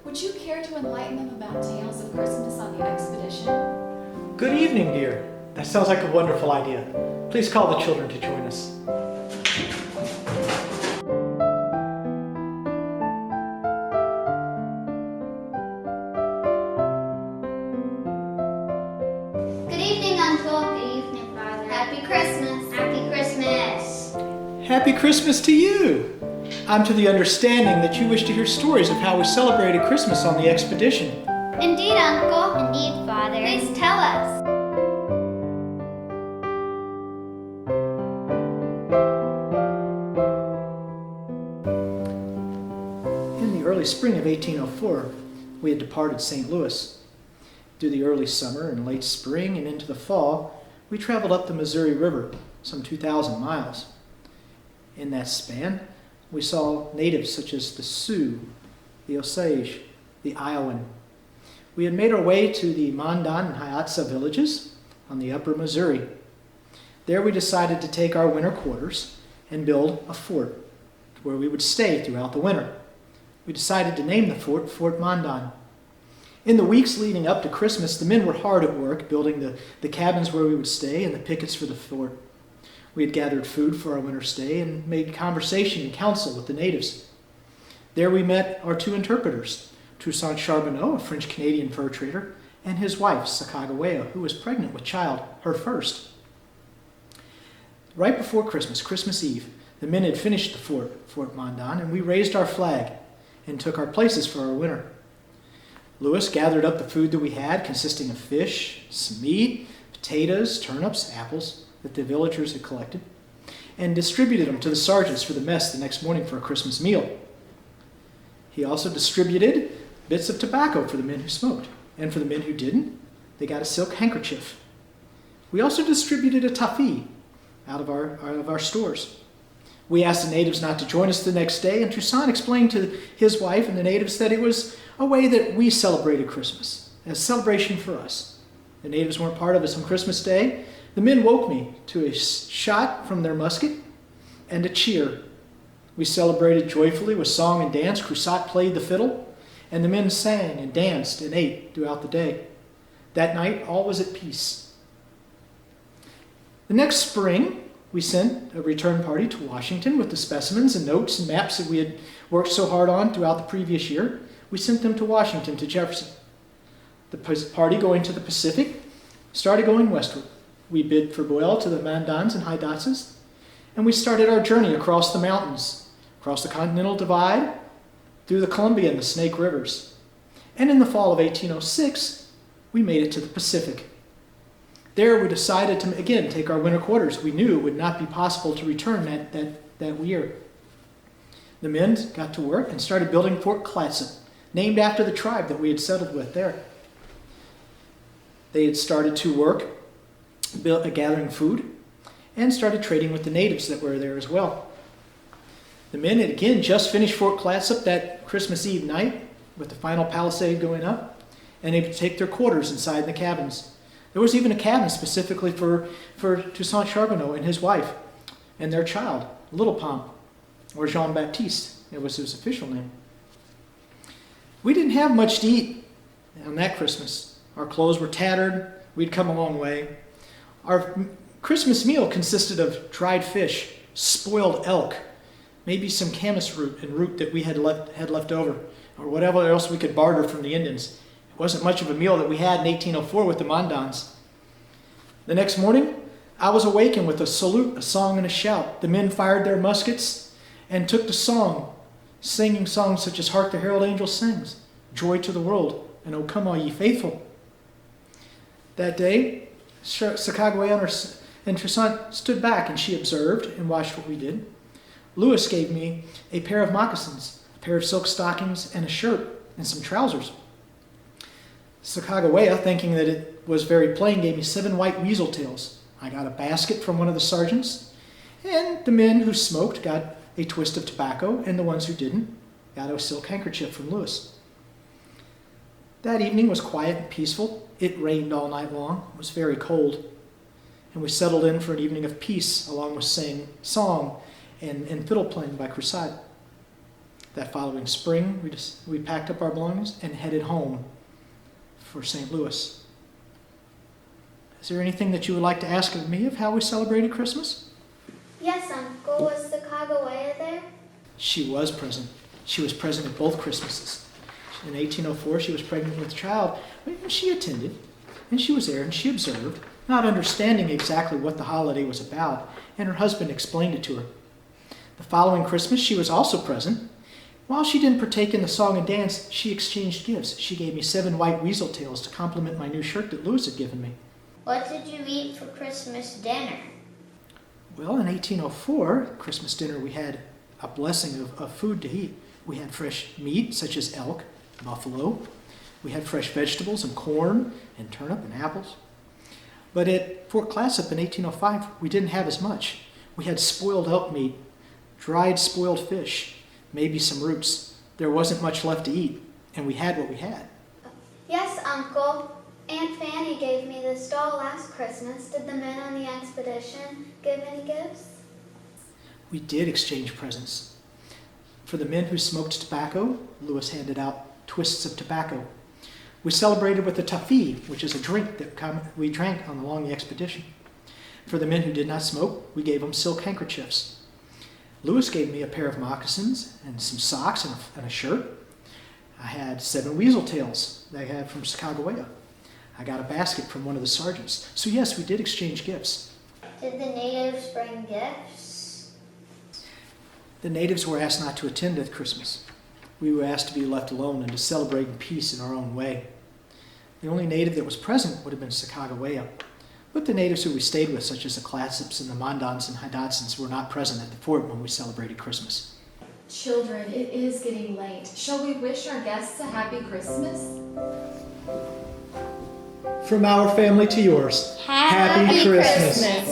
Would you care to enlighten them about Tales of Christmas on the expedition? Good evening, dear. That sounds like a wonderful idea. Please call the children to join us. Good evening, Uncle. Good evening, Father. Happy Christmas. Happy Christmas. Happy Christmas to you! I'm to the understanding that you wish to hear stories of how we celebrated Christmas on the expedition. Indeed, Uncle. Indeed, Father. Please tell us. In the early spring of 1804, we had departed St. Louis. Through the early summer and late spring and into the fall, we traveled up the Missouri River, some 2,000 miles. In that span, we saw natives such as the Sioux, the Osage, the Iowan. We had made our way to the Mandan and Hiotsa villages on the upper Missouri. There we decided to take our winter quarters and build a fort where we would stay throughout the winter. We decided to name the fort Fort Mandan. In the weeks leading up to Christmas, the men were hard at work building the cabins where we would stay and the pickets for the fort. We had gathered food for our winter stay and made conversation and counsel with the natives. There we met our two interpreters, Toussaint Charbonneau, a French-Canadian fur trader, and his wife, Sacagawea, who was pregnant with child, her first. Right before Christmas, Christmas Eve, the men had finished the Fort Mandan, and we raised our flag and took our places for our winter. Lewis gathered up the food that we had, consisting of fish, some meat, potatoes, turnips, apples, that the villagers had collected, and distributed them to the sergeants for the mess the next morning for a Christmas meal. He also distributed bits of tobacco for the men who smoked, and for the men who didn't, they got a silk handkerchief. We also distributed a taffy out of our stores. We asked the natives not to join us the next day, and Toussaint explained to his wife and the natives that it was a way that we celebrated Christmas, a celebration for us. The natives weren't part of us on Christmas Day. The men woke me to a shot from their musket and a cheer. We celebrated joyfully with song and dance. Crusat played the fiddle, and the men sang and danced and ate throughout the day. That night, all was at peace. The next spring, we sent a return party to Washington with the specimens and notes and maps that we had worked so hard on throughout the previous year. We sent them to Washington, to Jefferson. The party going to the Pacific started going westward. We bid farewell to the Mandans and Hidatsas, and we started our journey across the mountains, across the Continental Divide, through the Columbia and the Snake Rivers. And in the fall of 1806, we made it to the Pacific. There we decided to, again, take our winter quarters. We knew it would not be possible to return that year. The men got to work and started building Fort Clatsop, named after the tribe that we had settled with there. They had started to work gathering food, and started trading with the natives that were there as well. The men had again just finished Fort Clatsop that Christmas Eve night with the final palisade going up, and they would take their quarters inside the cabins. There was even a cabin specifically for Toussaint Charbonneau and his wife and their child, Little Pomp, or Jean-Baptiste. It was his official name. We didn't have much to eat on that Christmas. Our clothes were tattered. We'd come a long way. Our Christmas meal consisted of dried fish, spoiled elk, maybe some camas root and root that we had left over, or whatever else we could barter from the Indians. It wasn't much of a meal that we had in 1804 with the Mandans. The next morning, I was awakened with a salute, a song, and a shout. The men fired their muskets and took to song, singing songs such as Hark the Herald Angels Sings, Joy to the World, and O Come All Ye Faithful. That day, Sacagawea and Toussaint stood back, and she observed and watched what we did. Lewis gave me a pair of moccasins, a pair of silk stockings, and a shirt, and some trousers. Sacagawea, thinking that it was very plain, gave me 7 white weasel tails. I got a basket from one of the sergeants, and the men who smoked got a twist of tobacco, and the ones who didn't got a silk handkerchief from Lewis. That evening was quiet and peaceful. It rained all night long. It was very cold. And we settled in for an evening of peace, along with song and fiddle playing by Crusade. That following spring, we packed up our belongings and headed home for St. Louis. Is there anything that you would like to ask of me of how we celebrated Christmas? Yes, Uncle. Was the Kagawaya there? She was present. She was present at both Christmases. In 1804, she was pregnant with a child, and she attended, and she was there, and she observed, not understanding exactly what the holiday was about, and her husband explained it to her. The following Christmas, she was also present. While she didn't partake in the song and dance, she exchanged gifts. She gave me 7 white weasel tails to compliment my new shirt that Louis had given me. What did you eat for Christmas dinner? Well, in 1804, Christmas dinner, we had a blessing of food to eat. We had fresh meat, such as elk, buffalo. We had fresh vegetables and corn and turnip and apples. But at Fort Clatsop in 1805, we didn't have as much. We had spoiled elk meat, dried spoiled fish, maybe some roots. There wasn't much left to eat, and we had what we had. Yes, Uncle. Aunt Fanny gave me this doll last Christmas. Did the men on the expedition give any gifts? We did exchange presents. For the men who smoked tobacco, Louis handed out twists of tobacco. We celebrated with a taffy, which is a drink that we drank along the expedition. For the men who did not smoke, we gave them silk handkerchiefs. Louis gave me a pair of moccasins and some socks and a shirt. I had 7 weasel tails that I had from Sacagawea. I got a basket from one of the sergeants. So yes, we did exchange gifts. Did the natives bring gifts? The natives were asked not to attend at Christmas. We were asked to be left alone and to celebrate in peace in our own way. The only native that was present would have been Sacagawea. But the natives who we stayed with, such as the Clatsops and the Mandans and Hidatsons, were not present at the fort when we celebrated Christmas. Children, it is getting late. Shall we wish our guests a happy Christmas? From our family to yours, Happy Christmas.